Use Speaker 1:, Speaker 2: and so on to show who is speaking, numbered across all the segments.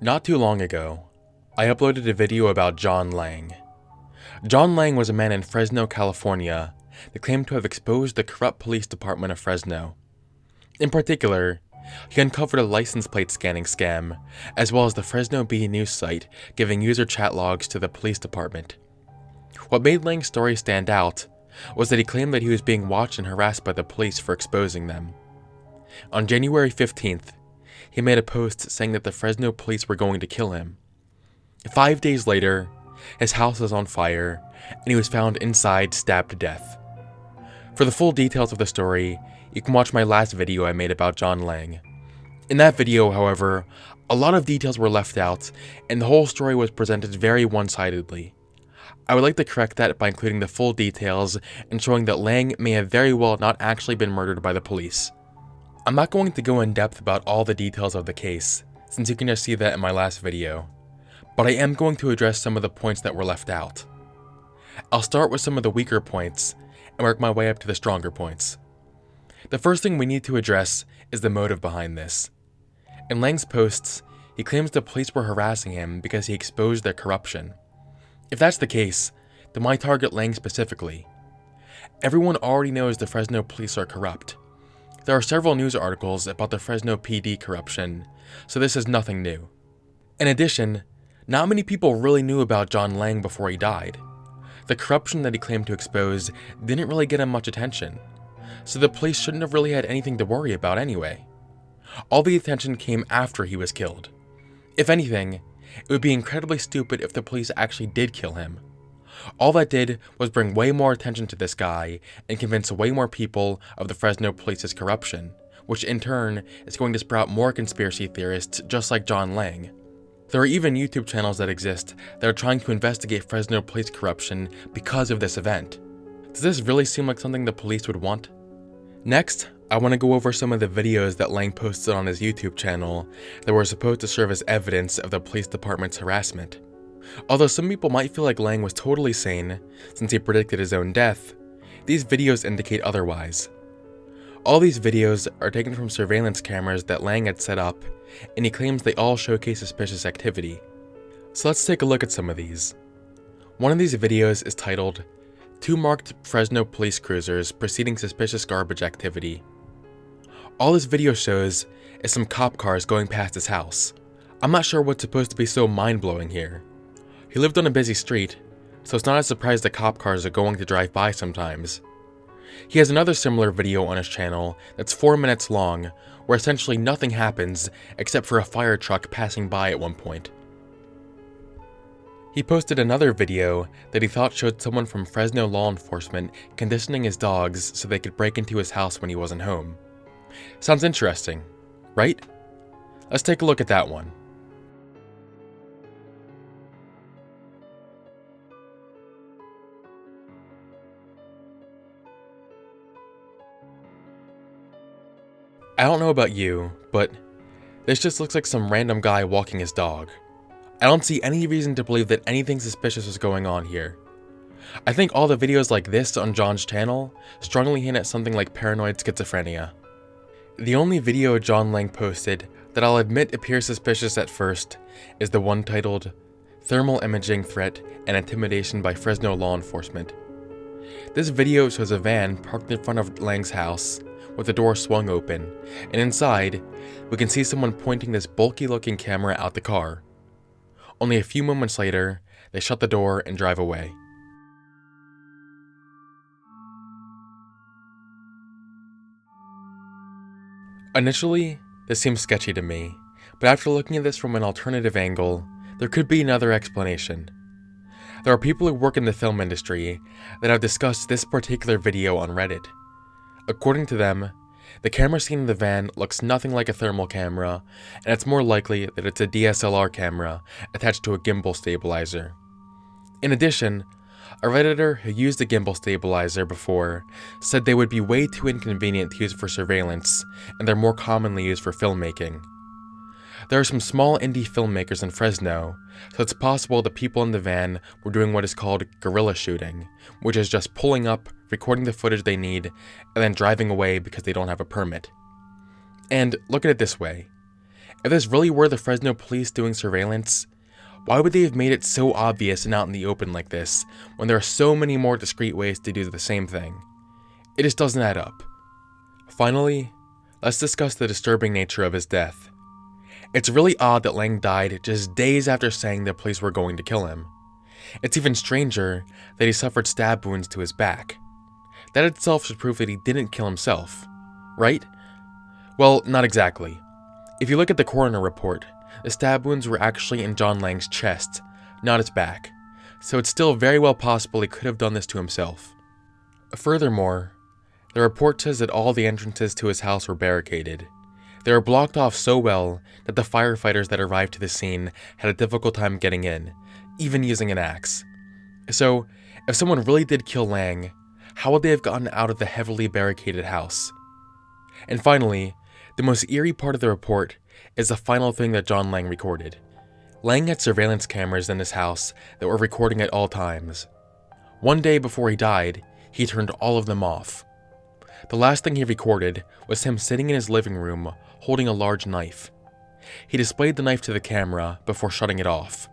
Speaker 1: Not too long ago, I uploaded a video about John Lang. John Lang was a man in Fresno, California that claimed to have exposed the corrupt police department of Fresno. In particular, he uncovered a license plate scanning scam, as well as the Fresno Bee news site giving user chat logs to the police department. What made Lang's story stand out was that he claimed that he was being watched and harassed by the police for exposing them. On January 15th, he made a post saying that the Fresno police were going to kill him. 5 days later, his house was on fire, and he was found inside stabbed to death. For the full details of the story, you can watch my last video I made about John Lang. In that video, however, a lot of details were left out, and the whole story was presented very one-sidedly. I would like to correct that by including the full details and showing that Lang may have very well not actually been murdered by the police. I'm not going to go in depth about all the details of the case, since you can just see that in my last video, but I am going to address some of the points that were left out. I'll start with some of the weaker points and work my way up to the stronger points. The first thing we need to address is the motive behind this. In Lang's posts, he claims the police were harassing him because he exposed their corruption. If that's the case, then why target Lang specifically? Everyone already knows the Fresno police are corrupt. There are several news articles about the Fresno PD corruption, so this is nothing new. In addition, not many people really knew about John Lang before he died. The corruption that he claimed to expose didn't really get him much attention, so the police shouldn't have really had anything to worry about anyway. All the attention came after he was killed. If anything, it would be incredibly stupid if the police actually did kill him. All that did was bring way more attention to this guy and convince way more people of the Fresno police's corruption, which in turn is going to sprout more conspiracy theorists just like John Lang. There are even YouTube channels that exist that are trying to investigate Fresno police corruption because of this event. Does this really seem like something the police would want? Next, I want to go over some of the videos that Lang posted on his YouTube channel that were supposed to serve as evidence of the police department's harassment. Although some people might feel like Lang was totally sane, since he predicted his own death, these videos indicate otherwise. All these videos are taken from surveillance cameras that Lang had set up, and he claims they all showcase suspicious activity. So let's take a look at some of these. One of these videos is titled, "Two Marked Fresno Police Cruisers Preceding Suspicious Garbage Activity." All this video shows is some cop cars going past his house. I'm not sure what's supposed to be so mind-blowing here. He lived on a busy street, so it's not a surprise that cop cars are going to drive by sometimes. He has another similar video on his channel that's 4 minutes long, where essentially nothing happens except for a fire truck passing by at one point. He posted another video that he thought showed someone from Fresno law enforcement conditioning his dogs so they could break into his house when he wasn't home. Sounds interesting, right? Let's take a look at that one. I don't know about you, but this just looks like some random guy walking his dog. I don't see any reason to believe that anything suspicious is going on here. I think all the videos like this on John's channel strongly hint at something like paranoid schizophrenia. The only video John Lang posted that I'll admit appears suspicious at first is the one titled, "Thermal Imaging Threat and Intimidation by Fresno Law Enforcement." This video shows a van parked in front of Lang's house, with the door swung open, and inside, we can see someone pointing this bulky-looking camera out the car. Only a few moments later, they shut the door and drive away. Initially, this seems sketchy to me, but after looking at this from an alternative angle, there could be another explanation. There are people who work in the film industry that have discussed this particular video on Reddit. According to them, the camera seen in the van looks nothing like a thermal camera, and it's more likely that it's a DSLR camera attached to a gimbal stabilizer. In addition, a Redditor who used a gimbal stabilizer before said they would be way too inconvenient to use for surveillance, and they're more commonly used for filmmaking. There are some small indie filmmakers in Fresno, so it's possible the people in the van were doing what is called guerrilla shooting, which is just pulling up, recording the footage they need, and then driving away because they don't have a permit. And look at it this way. If this really were the Fresno police doing surveillance, why would they have made it so obvious and out in the open like this, when there are so many more discreet ways to do the same thing? It just doesn't add up. Finally, let's discuss the disturbing nature of his death. It's really odd that Lang died just days after saying the police were going to kill him. It's even stranger that he suffered stab wounds to his back. That itself should prove that he didn't kill himself, right? Well, not exactly. If you look at the coroner report, the stab wounds were actually in John Lang's chest, not his back, so it's still very well possible he could have done this to himself. Furthermore, the report says that all the entrances to his house were barricaded. They were blocked off so well that the firefighters that arrived to the scene had a difficult time getting in, even using an axe. So, if someone really did kill Lang, how would they have gotten out of the heavily barricaded house? And finally, the most eerie part of the report is the final thing that John Lang recorded. Lang had surveillance cameras in his house that were recording at all times. One day before he died, he turned all of them off. The last thing he recorded was him sitting in his living room holding a large knife. He displayed the knife to the camera before shutting it off.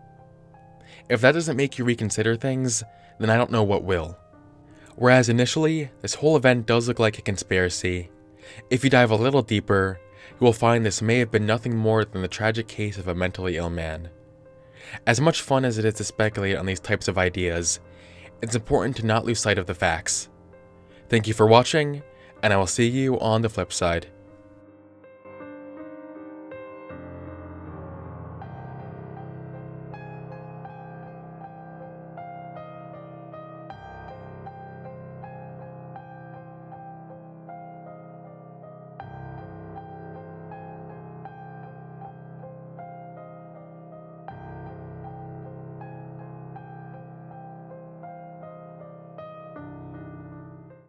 Speaker 1: If that doesn't make you reconsider things, then I don't know what will. Whereas initially, this whole event does look like a conspiracy, if you dive a little deeper, you will find this may have been nothing more than the tragic case of a mentally ill man. As much fun as it is to speculate on these types of ideas, it's important to not lose sight of the facts. Thank you for watching, and I will see you on the flip side.